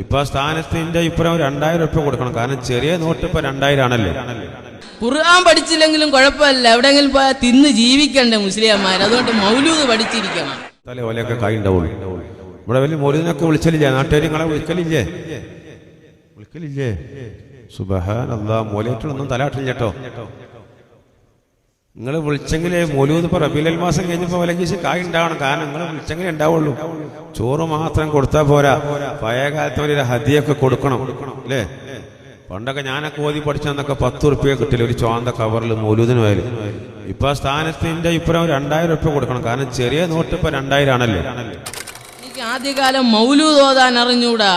ഇപ്പൊ സ്ഥാനത്തിന്റെ ഇപ്പുറം 2000 രൂപ കൊടുക്കണം. കാരണം ചെറിയ നോട്ട് ഇപ്പൊ 2000 ആണല്ലേ. ഖുർആൻ പഠിച്ചില്ലെങ്കിലും കുഴപ്പമില്ല, എവിടെയെങ്കിലും പോയാൽ തിന്ന് ജീവിക്കണ്ടേ മുസ്ലിംമാർ. അതുകൊണ്ട് മൗലൂദ് പഠിച്ചിരിക്കണം. തലേ ഓലയൊക്കെ കൈ ഉണ്ടാവുള്ളൂ. ഇവിടെ വലിയ മൗലൂദിനൊക്കെ വിളിച്ചലില്ലേ? നാട്ടുകാർ നിങ്ങളെ വിളിക്കലില്ലേ? സുബ്ഹാനല്ലാഹ്, മൗലൂദിനൊന്നും തലാട്ടില്ല കേട്ടോ. നിങ്ങൾ വിളിച്ചെങ്കിലേ മൗലൂദ് ഇപ്പൊ റബീഉൽ മാസം കഴിഞ്ഞപ്പോ വിലക്കീസ് കായ് ഉണ്ടാവണം. കാരണം നിങ്ങൾ വിളിച്ചെങ്കിലേ ഉണ്ടാവുള്ളൂ. ചോറ് മാത്രം കൊടുത്താൽ പോരാ, പഴയ കാലത്ത് ഒരു ഹദിയൊക്കെ കൊടുക്കണം അല്ലേ? പണ്ടൊക്കെ ഞാനൊക്കെ ഓതി പഠിച്ചെന്നൊക്കെ 10 റുപ്യ കിട്ടില്ല ഒരു ചോന്ത കവറിൽ മൗലൂദിന് പോയാലും. ഇപ്പൊ സ്ഥാനത്തിന്റെ ഇപ്പുറം 2000 രൂപ കൊടുക്കണം. കാരണം ചെറിയ നോട്ട് ഇപ്പൊ 2000 ആണല്ലേ. എനിക്ക് ആദ്യകാലം മൗലൂദ് ഓതാൻ അറിഞ്ഞൂടാ.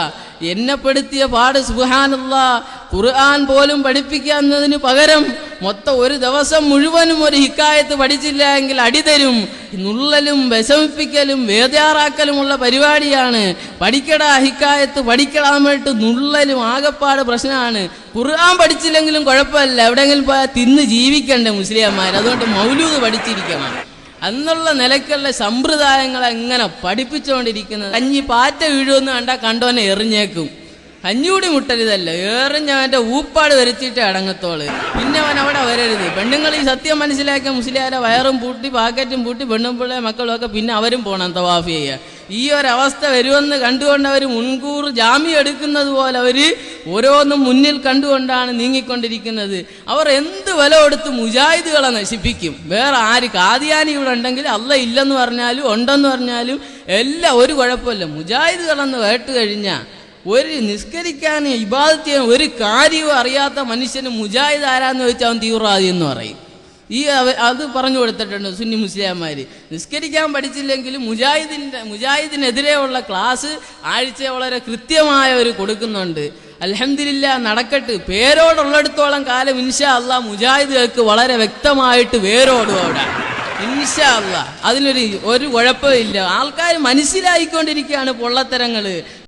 എന്നെ പെടുത്തിയ പാട് സുബ്ഹാനല്ലാഹ്. ഖുർആൻ പോലും പഠിപ്പിക്കുന്നതിന് പകരം മൊത്തം ഒരു ദിവസം മുഴുവനും ഒരു ഹിക്കായത്ത് പഠിച്ചില്ല എങ്കിൽ അടിതരും. നുള്ളലും വിഷമിപ്പിക്കലും വേദാറാക്കലുമുള്ള പരിപാടിയാണ്. പഠിക്കടാ ഹിക്കായത്ത് പഠിക്കടാമിട്ട് നുള്ളലും ആകപ്പാട് പ്രശ്നമാണ്. ഖുർആൻ പഠിച്ചില്ലെങ്കിലും കുഴപ്പമില്ല, എവിടെയെങ്കിലും പോയാൽ തിന്ന് ജീവിക്കണ്ടേ മുസ്ലിംമാർ. അതുകൊണ്ട് മൗലൂദ് പഠിച്ചിരിക്കണം. അന്നുള്ള നിലക്കുള്ള സമ്പ്രദായങ്ങൾ എങ്ങനെ പഠിപ്പിച്ചുകൊണ്ടിരിക്കുന്നത്. കഞ്ഞി പാറ്റ വീഴുമെന്ന് കണ്ടാൽ കണ്ടോനെ എറിഞ്ഞേക്കും. കഞ്ഞൂടി മുട്ടരുതല്ലോ, എറിഞ്ഞവൻ്റെ ഊപ്പാട് വരുത്തിയിട്ട് അടങ്ങത്തോള്. പിന്നെ അവൻ അവിടെ വരരുത്. പെണ്ണുങ്ങൾ ഈ സത്യം മനസ്സിലാക്കിയ മുസ്ലിയാരെ വയറും പൂട്ടി പാക്കറ്റും പൂട്ടി പെണ്ണും പിള്ളേ മക്കളും ഒക്കെ പിന്നെ അവരും പോകണം തവാഫ് ചെയ്യുക. ഈ ഒരവസ്ഥ വരുമെന്ന് കണ്ടുകൊണ്ട് അവർ മുൻകൂർ ജാമ്യം എടുക്കുന്നത് പോലെ അവർ ഓരോന്നും മുന്നിൽ കണ്ടുകൊണ്ടാണ് നീങ്ങിക്കൊണ്ടിരിക്കുന്നത്. അവർ എന്ത് വില കൊടുത്ത് മുജാഹിദുകളെ നശിപ്പിക്കും. വേറെ ആര് കാദിയാനി ഇവിടെ ഉണ്ടെങ്കിൽ അല്ല ഇല്ലെന്ന് പറഞ്ഞാലും ഉണ്ടെന്ന് പറഞ്ഞാലും എല്ലാം ഒരു കുഴപ്പമില്ല. മുജാഹിദുകളെന്ന് കേട്ട് കഴിഞ്ഞാൽ ഒരു നിസ്കരിക്കാൻ ഇബാദത്ത് ചെയ്യാൻ ഒരു കാര്യവും അറിയാത്ത മനുഷ്യന് മുജാഹിദ് ആരാന്ന് ചോദിച്ചാൽ അവൻ തീവ്രവാദി എന്ന് പറയും. അത് പറഞ്ഞു കൊടുത്തിട്ടുണ്ട് സുന്നി മുസ്ലിംമാർ. നിസ്കരിക്കാൻ പഠിച്ചില്ലെങ്കിലും മുജാഹിദിനെതിരെയുള്ള ക്ലാസ് ആഴ്ച വളരെ കൃത്യമായ കൊടുക്കുന്നുണ്ട്. അൽഹംദുലില്ലാഹ്, നടക്കട്ട്. പേരോടുള്ളിടത്തോളം കാലം ഇൻഷാ അല്ലാഹ് മുജാഹിദുകൾക്ക് വളരെ വ്യക്തമായിട്ട് വേരോടും അവിടെ ഇൻഷാ അല്ലാഹ്. അതിനൊരു കുഴപ്പമില്ല. ആൾക്കാർ മനസ്സിലായിക്കൊണ്ടിരിക്കുകയാണ് പൊള്ളത്തരങ്ങൾ.